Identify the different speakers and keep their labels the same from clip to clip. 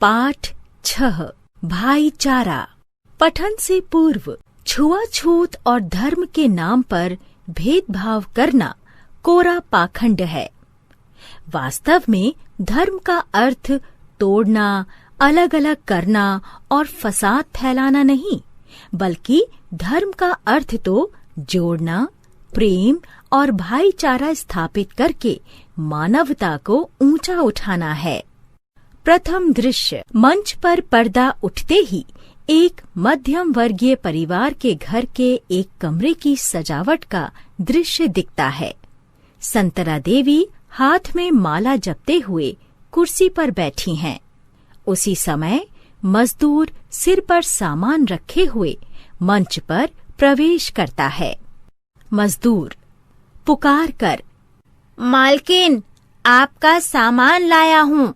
Speaker 1: पाठ 6 भाईचारा। पठन से पूर्व छुआछूत और धर्म के नाम पर भेदभाव करना कोरा पाखंड है। वास्तव में धर्म का अर्थ तोड़ना, अलग अलग करना और फसाद फैलाना नहीं, बल्कि धर्म का अर्थ तो जोड़ना, प्रेम और भाईचारा स्थापित करके मानवता को ऊंचा उठाना है। प्रथम दृश्य, मंच पर पर्दा उठते ही एक मध्यम वर्गीय परिवार के घर के एक कमरे की सजावट का दृश्य दिखता है। संतरा देवी हाथ में माला जपते हुए कुर्सी पर बैठी हैं। उसी समय मजदूर सिर पर सामान रखे हुए मंच पर प्रवेश करता है। मजदूर पुकार कर, मालकिन, आपका सामान लाया हूँ।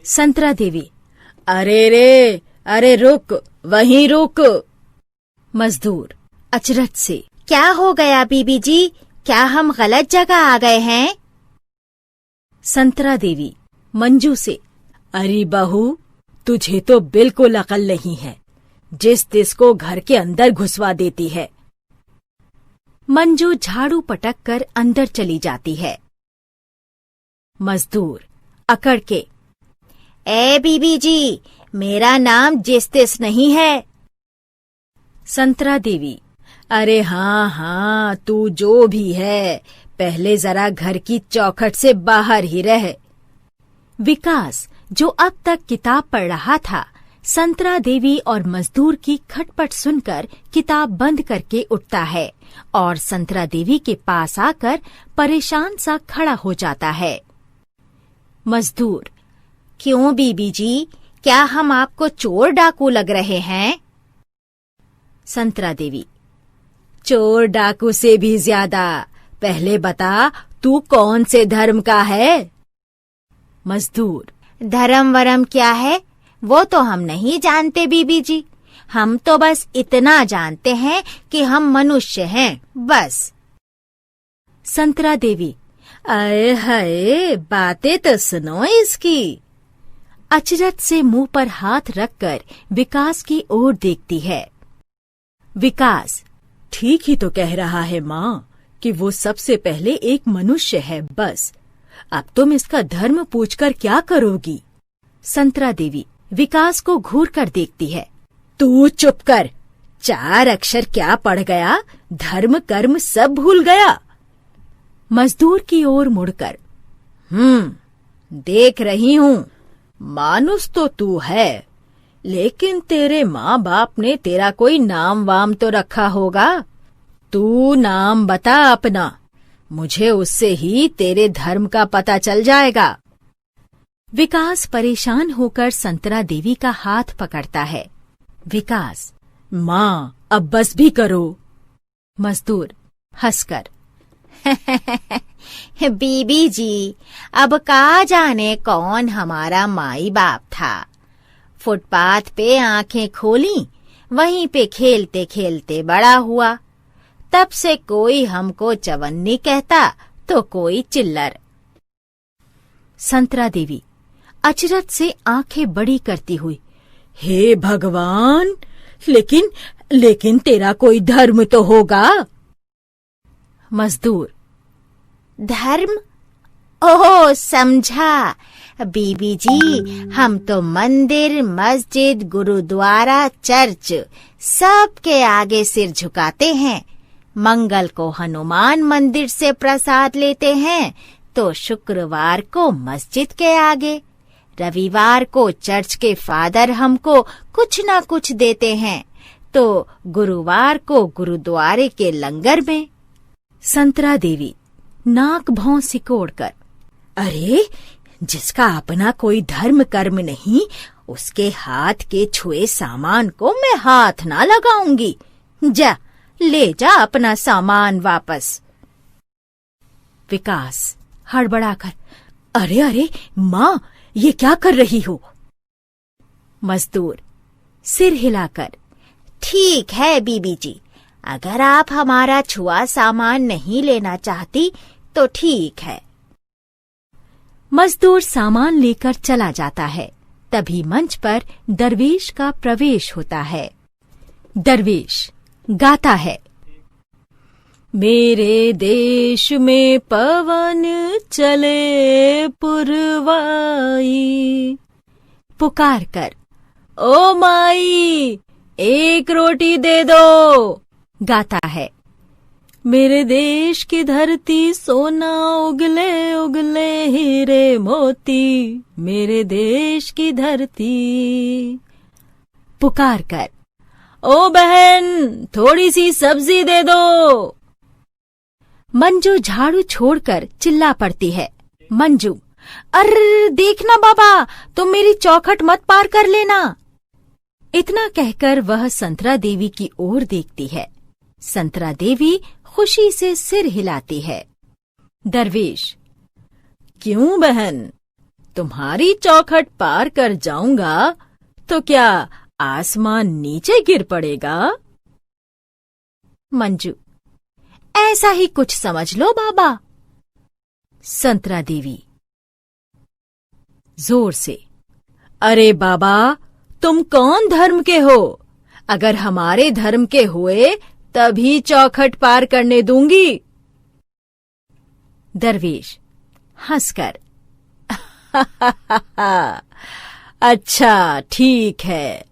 Speaker 1: संतरा देवी, अरे रुक, वहीं रुक। मजदूर अचरज से, क्या हो गया बीबी जी, क्या हम गलत जगह आ गए हैं? संतरा देवी मंजू से, अरे बहू, तुझे तो बिल्कुल अकल नहीं है, जिस तिस को घर के अंदर घुसवा देती है। मंजू झाड़ू पटक कर अंदर चली जाती है। मजदूर अकड़ के, ए बीबी जी, मेरा नाम जिस तिस नहीं है। संतरा देवी, अरे हाँ, तू जो भी है, पहले जरा घर की चौखट से बाहर ही रह। विकास, जो अब तक किताब पढ़ रहा था, संतरा देवी और मजदूर की खटपट सुनकर किताब बंद करके उठता है और संतरा देवी के पास आकर परेशान सा खड़ा हो जाता है। मजदूर, क्यों बीबी जी, क्या हम आपको चोर डाकू लग रहे हैं? संतरा देवी, चोर डाकू से भी ज्यादा, पहले बता तू कौन से धर्म का है? मजदूर, धर्म वरम क्या है वो तो हम नहीं जानते बीबी जी, हम तो बस इतना जानते हैं कि हम मनुष्य हैं, बस। संतरा देवी, अरे हाय, बातें तो सुनो इसकी। अचरज से मुंह पर हाथ रखकर विकास की ओर देखती है। विकास, ठीक ही तो कह रहा है माँ कि वो सबसे पहले एक मनुष्य है, बस। अब तुम इसका धर्म पूछकर क्या करोगी? संतरा देवी विकास को घूर कर देखती है। तू चुप कर, 4 अक्षर क्या पढ़ गया, धर्म कर्म सब भूल गया। मजदूर की ओर मुड़कर, देख रही हूँ, मानुस तो तू है, लेकिन तेरे माँ बाप ने तेरा कोई नाम वाम तो रखा होगा। तू नाम बता अपना, मुझे उससे ही तेरे धर्म का पता चल जाएगा। विकास परेशान होकर संतरा देवी का हाथ पकड़ता है। विकास, माँ, अब बस भी करो। मजदूर हंसकर, बीबी जी, अब का जाने कौन हमारा माई बाप था। फुटपाथ पे आंखें खोली, वहीं पे खेलते खेलते बड़ा हुआ। तब से कोई हमको चवन्नी कहता तो कोई चिल्लर। संतरा देवी अचरज से आंखें बड़ी करती हुई, हे भगवान, लेकिन तेरा कोई धर्म तो होगा। मजदूर, धर्म? ओह, समझा बीबी जी, हम तो मंदिर, मस्जिद, गुरुद्वारा, चर्च सब के आगे सिर झुकाते हैं। मंगल को हनुमान मंदिर से प्रसाद लेते हैं तो शुक्रवार को मस्जिद के आगे, रविवार को चर्च के फादर हमको कुछ ना कुछ देते हैं तो गुरुवार को गुरुद्वारे के लंगर में। संतरा देवी नाक भौं सिकोड़कर, अरे, जिसका अपना कोई धर्म कर्म नहीं, उसके हाथ के छुए सामान को मैं हाथ ना लगाऊंगी। जा, ले जा अपना सामान वापस। विकास हड़बड़ाकर, अरे माँ, ये क्या कर रही हो? मजदूर सिर हिलाकर, ठीक है बीबी जी, अगर आप हमारा छुआ सामान नहीं लेना चाहती तो ठीक है। मजदूर सामान लेकर चला जाता है। तभी मंच पर दरवेश का प्रवेश होता है। दरवेश गाता है, मेरे देश में पवन चले पुरवाई। पुकार कर, ओ माई एक रोटी दे दो। गाता है, मेरे देश की धरती सोना उगले उगले हीरे मोती। मेरे देश की धरती। पुकार कर, ओ बहन थोड़ी सी सब्जी दे दो। मंजू झाड़ू छोड़कर चिल्ला पड़ती है, मंजू, अर्र देखना बाबा, तुम मेरी चौखट मत पार कर लेना। इतना कहकर वह संतरा देवी की ओर देखती है। संतरा देवी खुशी से सिर हिलाती है। दरवेश, क्यों बहन, तुम्हारी चौखट पार कर जाऊंगा तो क्या आसमान नीचे गिर पड़ेगा? मंजू, ऐसा ही कुछ समझ लो बाबा। संतरा देवी जोर से, अरे बाबा तुम कौन धर्म के हो? अगर हमारे धर्म के हुए तभी चौखट पार करने दूंगी। दरवेश हंसकर, अच्छा ठीक है,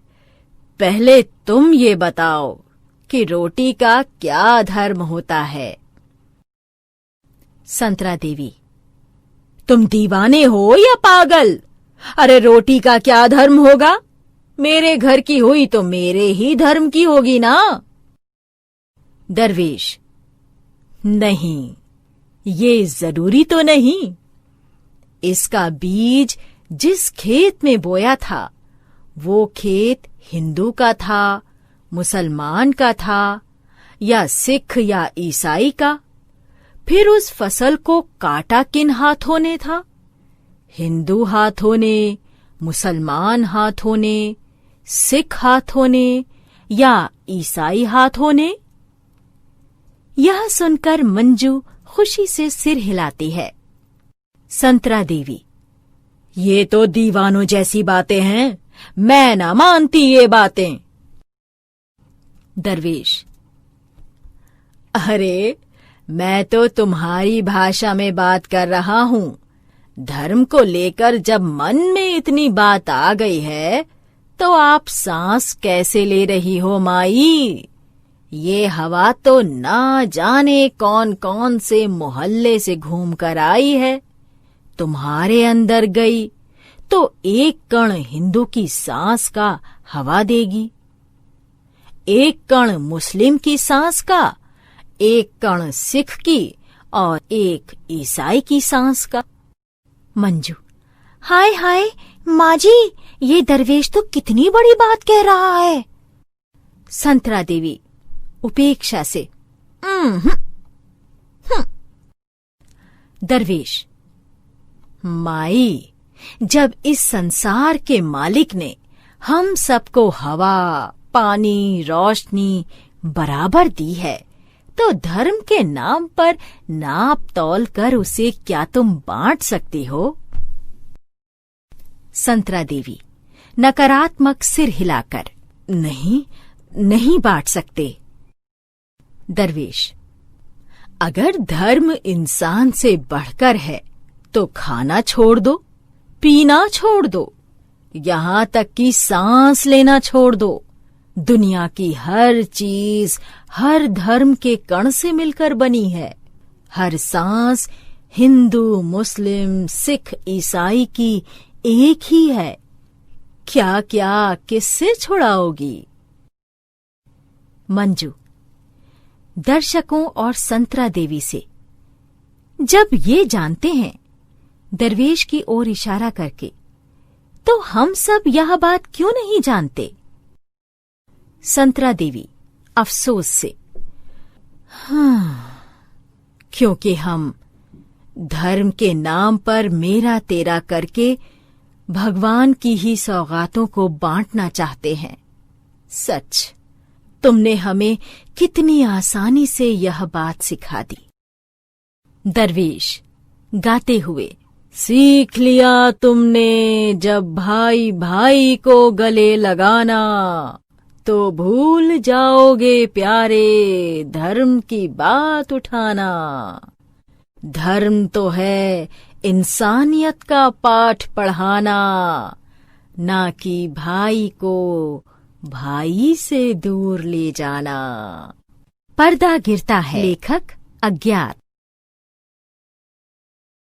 Speaker 1: पहले तुम ये बताओ कि रोटी का क्या धर्म होता है? संतरा देवी, तुम दीवाने हो या पागल? अरे रोटी का क्या धर्म होगा? मेरे घर की हुई तो मेरे ही धर्म की होगी ना। दरवेश, नहीं, ये जरूरी तो नहीं। इसका बीज जिस खेत में बोया था वो खेत हिंदू का था, मुसलमान का था, या सिख या ईसाई का? फिर उस फसल को काटा किन हाथों ने था? हिंदू हाथों ने, मुसलमान हाथों ने, सिख हाथों ने या ईसाई हाथों ने? यह सुनकर मंजू खुशी से सिर हिलाती है। संतरा देवी, ये तो दीवानों जैसी बातें हैं, मैं ना मानती ये बातें। दरवेश, अरे मैं तो तुम्हारी भाषा में बात कर रहा हूं। धर्म को लेकर जब मन में इतनी बात आ गई है तो आप सांस कैसे ले रही हो माई? ये हवा तो ना जाने कौन कौन से मोहल्ले से घूम कर आई है, तुम्हारे अंदर गई तो एक कण हिंदू की सांस का हवा देगी, एक कण मुस्लिम की सांस का, एक कण सिख की और एक ईसाई की सांस का। मंजू, हाय हाय माँ जी, ये दरवेश तो कितनी बड़ी बात कह रहा है। संतरा देवी उपेक्षा से, दरवेश, माई, जब इस संसार के मालिक ने हम सबको हवा, पानी, रोशनी बराबर दी है तो धर्म के नाम पर नाप तौल कर उसे क्या तुम बांट सकती हो? संतरा देवी नकारात्मक सिर हिलाकर, नहीं, नहीं बांट सकते। दरवेश, अगर धर्म इंसान से बढ़कर है तो खाना छोड़ दो, पीना छोड़ दो, यहां तक कि सांस लेना छोड़ दो। दुनिया की हर चीज हर धर्म के कण से मिलकर बनी है। हर सांस हिंदू, मुस्लिम, सिख, ईसाई की एक ही है। क्या क्या किससे छुड़ाओगी? मंजू दर्शकों और संतरा देवी से, जब ये जानते हैं दरवेश की ओर इशारा करके, तो हम सब यह बात क्यों नहीं जानते? संतरा देवी अफसोस से, क्योंकि हम धर्म के नाम पर मेरा तेरा करके भगवान की ही सौगातों को बांटना चाहते हैं। सच, तुमने हमें कितनी आसानी से यह बात सिखा दी। दरवेश गाते हुए सीख लिया तुमने जब भाई भाई को गले लगाना, तो भूल जाओगे प्यारे धर्म की बात उठाना। धर्म तो है इंसानियत का पाठ पढ़ाना, ना कि भाई को भाई से दूर ले जाना। पर्दा गिरता है। लेखक अज्ञात।